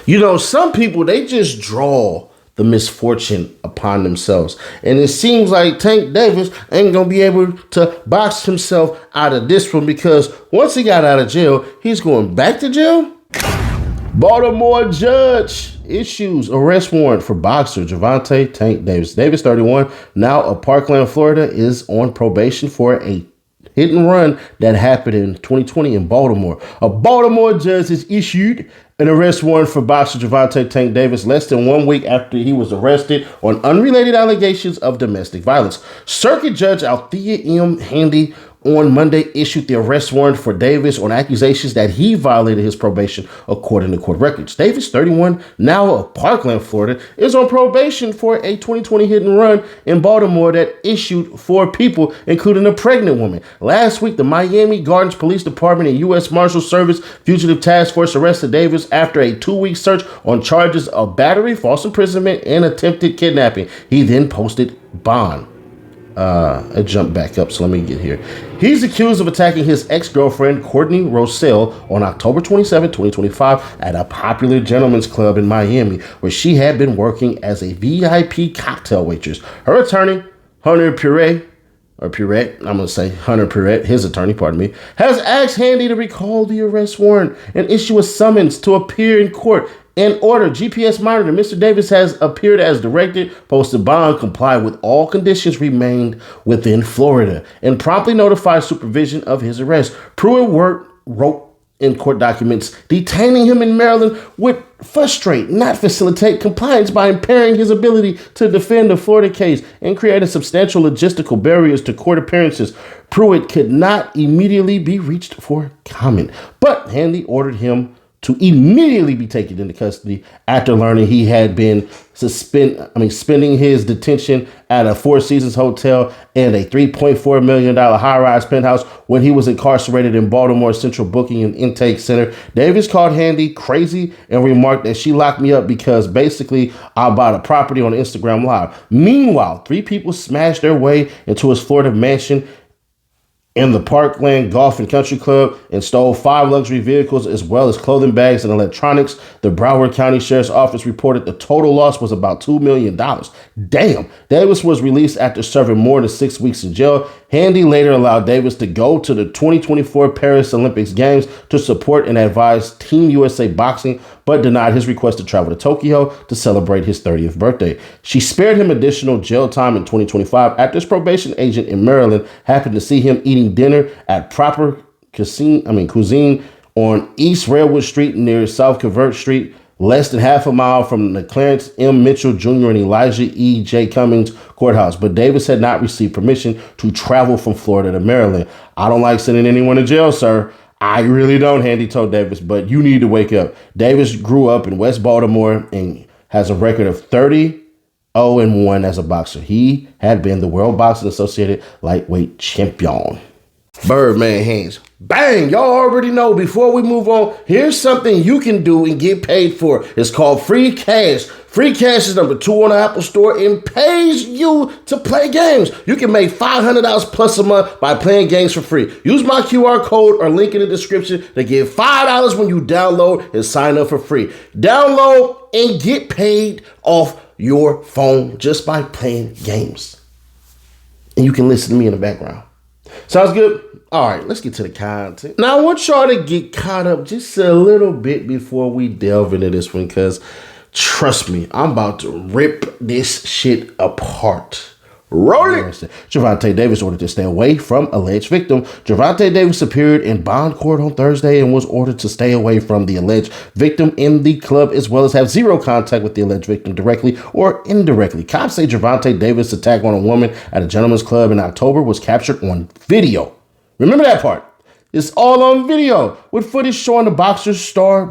You know, some people, they just draw the misfortune upon themselves. And it seems like Tank Davis ain't going to be able to box himself out of this one, because once he got out of jail, he's going back to jail. Baltimore judge issues arrest warrant for boxer Gervonta Tank Davis. Davis, 31, now of Parkland, Florida, is on probation for a hit and run that happened in 2020 in Baltimore. A Baltimore judge has issued an arrest warrant for boxer Gervonta Tank Davis less than 1 week after he was arrested on unrelated allegations of domestic violence. Circuit Judge Althea M. Handy on Monday issued the arrest warrant for Davis on accusations that he violated his probation, according to court records. Davis, 31, now of Parkland, Florida, is on probation for a 2020 hit and run in Baltimore that issued 4 people, including a pregnant woman. Last week, the Miami Gardens Police Department and U.S. Marshal Service Fugitive Task Force arrested Davis after a 2-week search on charges of battery, false imprisonment, and attempted kidnapping. He then posted bond. It jumped back up, so let me get here. He's accused of attacking his ex-girlfriend, Courtney Roselle, on October 27, 2025, at a popular gentleman's club in Miami, where she had been working as a VIP cocktail waitress. Her attorney, Hunter Purett, his attorney, has asked Handy to recall the arrest warrant and issue a summons to appear in court. In order, GPS monitor, Mr. Davis has appeared as directed, posted bond, complied with all conditions, remained within Florida, and promptly notified supervision of his arrest. Pruitt wrote in court documents, detaining him in Maryland would frustrate, not facilitate compliance by impairing his ability to defend the Florida case and create a substantial logistical barriers to court appearances. Pruitt could not immediately be reached for comment, but Handy ordered him to immediately be taken into custody after learning he had been spending his detention at a Four Seasons hotel and a $3.4 million high-rise penthouse when he was incarcerated in Baltimore's Central Booking and Intake Center. Davis called Handy crazy and remarked that she locked me up because basically I bought a property on Instagram Live. Meanwhile, 3 people smashed their way into his Florida mansion in the Parkland Golf and Country Club and stole 5 luxury vehicles as well as clothing bags and electronics. The Broward County Sheriff's Office reported the total loss was about $2 million. Damn. Davis was released after serving more than 6 weeks in jail. Handy later allowed Davis to go to the 2024 Paris Olympics Games to support and advise Team USA Boxing, but denied his request to travel to Tokyo to celebrate his 30th birthday. She spared him additional jail time in 2025 after his probation agent in Maryland happened to see him eating dinner at Proper Cuisine on East Railwood Street near South Convert Street, less than half a mile from the Clarence M. Mitchell Jr. and Elijah E. J. Cummings courthouse. But Davis had not received permission to travel from Florida to Maryland. I don't like sending anyone to jail, sir. I really don't, Handy told Davis, but you need to wake up. Davis grew up in West Baltimore and has a record of 30-0-1 as a boxer. He had been the World Boxing Associated lightweight champion. Birdman hands. Bang! Y'all already know. Before we move on, here's something you can do and get paid for. It's called Free Cash. Free Cash is number 2 on the Apple Store and pays you to play games. You can make $500 plus a month by playing games for free. Use my QR code or link in the description to get $5 when you download and sign up for free. Download and get paid off your phone just by playing games. And you can listen to me in the background. Sounds good? All right, let's get to the content. Now, I want y'all to get caught up just a little bit before we delve into this one, because trust me, I'm about to rip this shit apart. Roll it. Gervonta Davis ordered to stay away from alleged victim. Gervonta Davis appeared in bond court on Thursday and was ordered to stay away from the alleged victim in the club, as well as have zero contact with the alleged victim directly or indirectly. Cops say Gervonta Davis' attack on a woman at a gentleman's club in October was captured on video. Remember that part? It's all on video with footage showing the boxing star,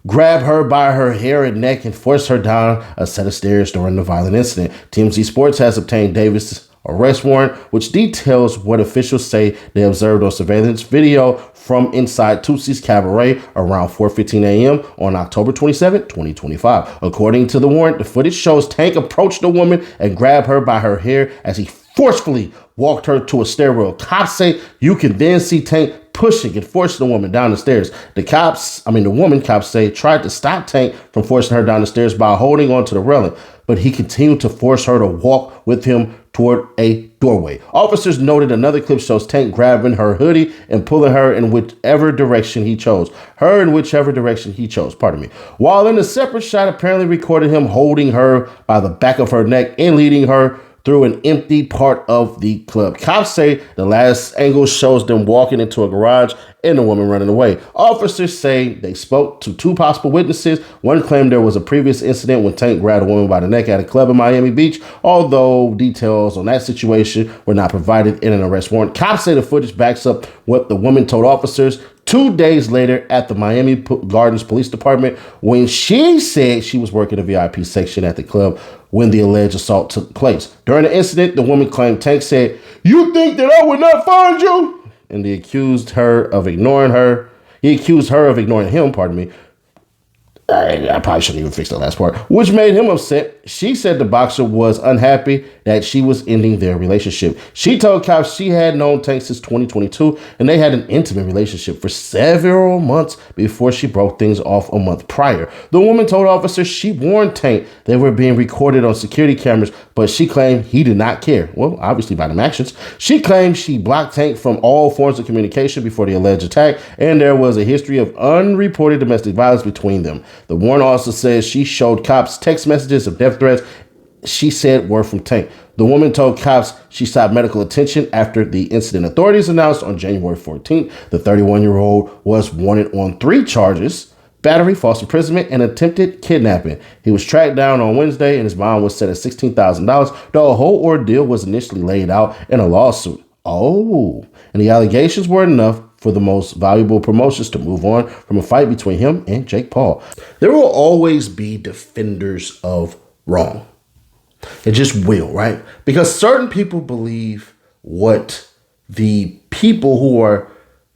grab her by her hair and neck and force her down a set of stairs during the violent incident. TMZ Sports has obtained Davis' arrest warrant, which details what officials say they observed on surveillance video from inside Tootsie's Cabaret around 4:15 a.m. on October 27, 2025. According to the warrant, the footage shows Tank approach the woman and grab her by her hair as he forcefully walked her to a stairwell. Cops say you can then see Tank pushing and forcing the woman down the stairs. The woman, cops say, tried to stop Tank from forcing her down the stairs by holding onto the railing, but he continued to force her to walk with him toward a doorway. Officers noted another clip shows Tank grabbing her hoodie and pulling her in whichever direction he chose. Pardon me. While in a separate shot apparently recorded him holding her by the back of her neck and leading her through an empty part of the club. Cops say the last angle shows them walking into a garage and the woman running away. Officers say they spoke to two possible witnesses. One claimed there was a previous incident when Tank grabbed a woman by the neck at a club in Miami Beach, although details on that situation were not provided in an arrest warrant. Cops say the footage backs up what the woman told officers 2 days later at the Miami Gardens Police Department when she said she was working the VIP section at the club when the alleged assault took place. During the incident, the woman claimed Tank said, "You think that I would not find you?" And he accused her of ignoring him, pardon me. I probably shouldn't even fix that last part, which made him upset. She said the boxer was unhappy that she was ending their relationship. She told cops she had known Tank since 2022, and they had an intimate relationship for several months before she broke things off a month prior. The woman told officers she warned Tank they were being recorded on security cameras, but she claimed he did not care. Well, obviously by them actions. She claimed she blocked Tank from all forms of communication before the alleged attack, and there was a history of unreported domestic violence between them. The warrant also says she showed cops text messages of death threats she said were from Tank. The woman told cops she sought medical attention after the incident. Authorities announced on January 14th the 31-year-old was wanted on 3 charges: battery, false imprisonment, and attempted kidnapping. He was tracked down on Wednesday and his bond was set at $16,000. The whole ordeal was initially laid out in a lawsuit. And the allegations were enough for the most valuable promotions to move on from a fight between him and Jake Paul. There will always be defenders of wrong. It just will, right? Because certain people believe what the people who are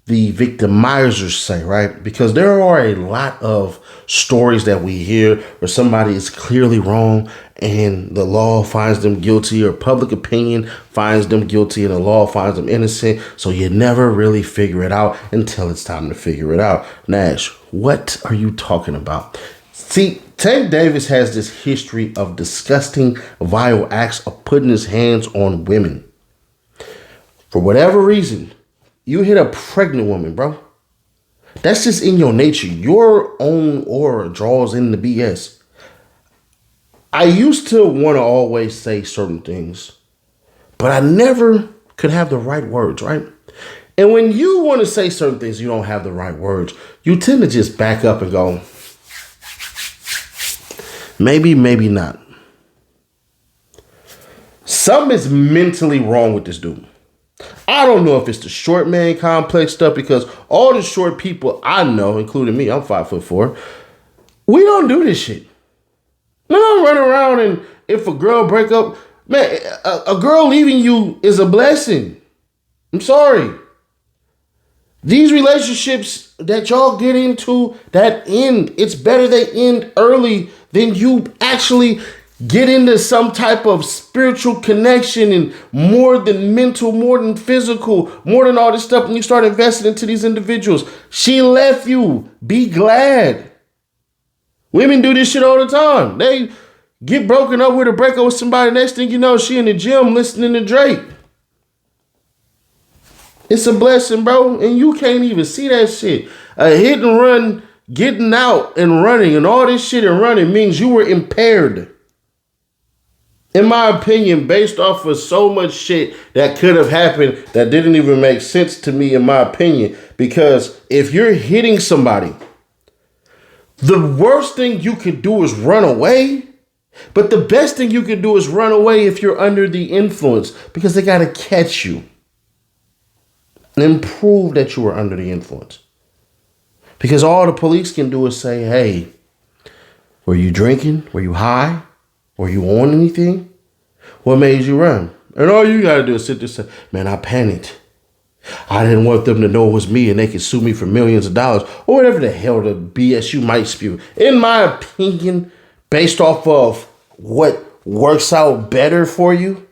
the victimizers say, right? Because there are a lot of stories that we hear where somebody is clearly wrong and the law finds them guilty, or public opinion finds them guilty and the law finds them innocent. So you never really figure it out until it's time to figure it out. Nash, what are you talking about? See, Tank Davis has this history of disgusting, vile acts of putting his hands on women. For whatever reason, you hit a pregnant woman, bro. That's just in your nature. Your own aura draws in the BS. I used to want to always say certain things, but I never could have the right words, right? And when you want to say certain things, you don't have the right words. You tend to just back up and go, maybe, maybe not. Something is mentally wrong with this dude. I don't know if it's the short man complex stuff, because all the short people I know, including me, I'm 5'4", we don't do this shit. We don't run around and if a girl break up, man, a girl leaving you is a blessing. I'm sorry. These relationships that y'all get into that end, it's better they end early than you actually get into some type of spiritual connection and more than mental, more than physical, more than all this stuff, and you start investing into these individuals. She left you. Be glad. Women do this shit all the time. They get broken up with or break up with somebody. Next thing you know, she in the gym listening to Drake. It's a blessing, bro. And you can't even see that shit. A hit and run, getting out and running and all this shit and running means you were impaired. In my opinion, based off of so much shit that could have happened that didn't even make sense to me, in my opinion. Because if you're hitting somebody, the worst thing you could do is run away. But the best thing you could do is run away if you're under the influence, because they got to catch you and prove that you were under the influence. Because all the police can do is say, hey, were you drinking? Were you high? Were you on anything? What made you run? And all you got to do is sit there and say, man, I panicked. I didn't want them to know it was me and they could sue me for millions of dollars, or whatever the hell the BS you might spew. In my opinion, based off of what works out better for you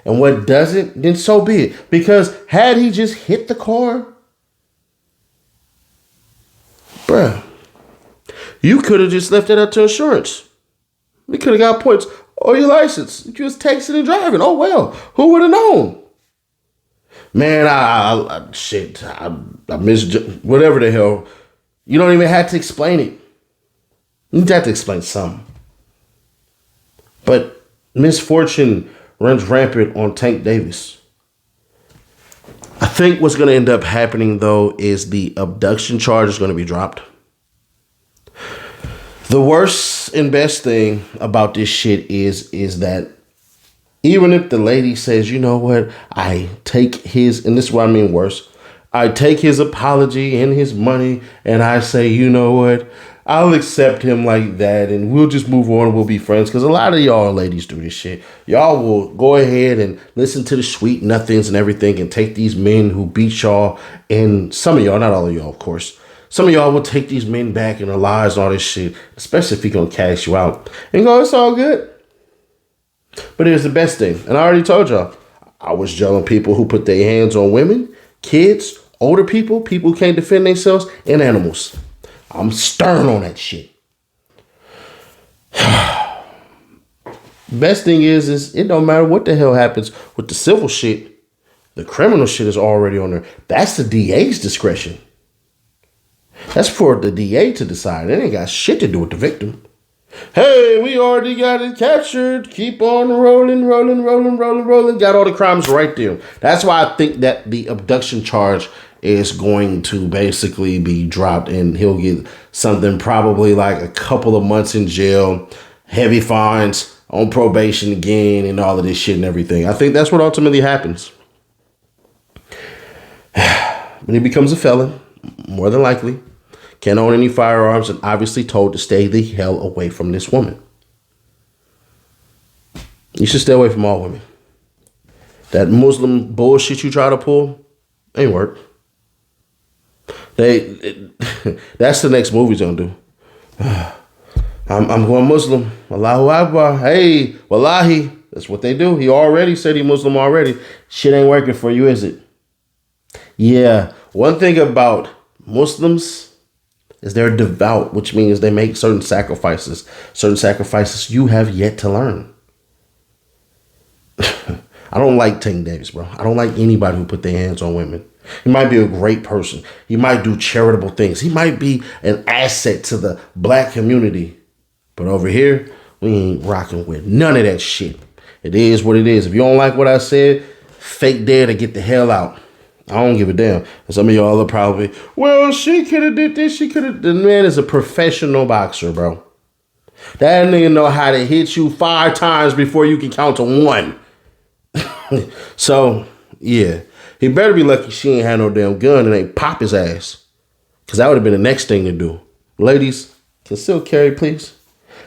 and what doesn't, then so be it. Because had he just hit the car, Bruh, you could have just left that up to insurance. You could have got points or your license. You was texting and driving. Oh, well, who would have known? Man, I miss whatever the hell. You don't even have to explain it. You have to explain something. But misfortune runs rampant on Tank Davis. I think what's going to end up happening, though, is the abduction charge is going to be dropped. The worst and best thing about this shit is that even if the lady says, you know what, I take his, and this is what I mean worse, I take his apology and his money, and I say, you know what, I'll accept him like that, and we'll just move on and we'll be friends. Because a lot of y'all ladies do this shit. Y'all will go ahead and listen to the sweet nothings and everything and take these men who beat y'all, and some of y'all, not all of y'all, of course, some of y'all will take these men back in their lives and all this shit, especially if he gonna cash you out, and go, it's all good. But here's the best thing, and I already told y'all, I was judging people who put their hands on women, kids, older people, people who can't defend themselves, and animals. I'm stern on that shit. Best thing is it don't matter what the hell happens with the civil shit. The criminal shit is already on there. That's the DA's discretion. That's for the DA to decide. It ain't got shit to do with the victim. Hey, we already got it captured. Keep on rolling. Got all the crimes right there. That's why I think that the abduction charge is going to basically be dropped, and he'll get something probably like a couple of months in jail, heavy fines, on probation again, and all of this shit and everything. I think that's what ultimately happens. When he becomes a felon, more than likely, can't own any firearms, and obviously told to stay the hell away from this woman. You should stay away from all women. That Muslim bullshit you try to pull ain't work. That's the next movie he's gonna do. I'm going Muslim. Allahu Akbar. Hey, Wallahi. That's what they do. He already said he Muslim already. Shit ain't working for you, is it? Yeah. One thing about Muslims is they're devout, which means they make certain sacrifices. Certain sacrifices you have yet to learn. I don't like Tank Davis, bro. I don't like anybody who put their hands on women. He might be a great person. He might do charitable things. He might be an asset to the black community. But over here, we ain't rocking with none of that shit. It is what it is. If you don't like what I said, fake dead or get the hell out. I don't give a damn. And some of y'all are probably, well, she could have did this. She could have. The man is a professional boxer, bro. That nigga know how to hit you 5 times before you can count to 1. So, yeah. He better be lucky she ain't had no damn gun and ain't pop his ass. Because that would have been the next thing to do. Ladies, concealed carry, please.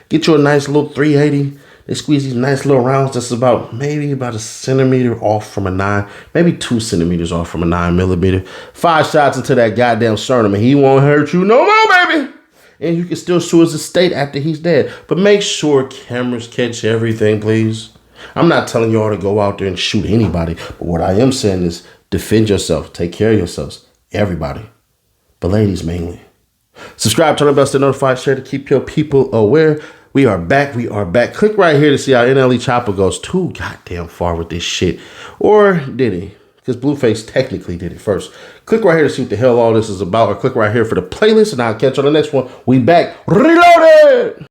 Get you a nice little 380. They squeeze these nice little rounds that's maybe about a centimeter off from a 9. Maybe 2 centimeters off from a 9mm. 5 shots into that goddamn sternum and he won't hurt you no more, baby. And you can still sue his estate after he's dead. But make sure cameras catch everything, please. I'm not telling you all to go out there and shoot anybody. But what I am saying is defend yourself. Take care of yourselves. Everybody. But ladies mainly. Subscribe, turn the bell to notify, share to keep your people aware. We are back. Click right here to see how NLE Chopper goes too goddamn far with this shit. Or did he? Because Blueface technically did it first. Click right here to see what the hell all this is about. Or click right here for the playlist. And I'll catch you on the next one. We back. Reloaded!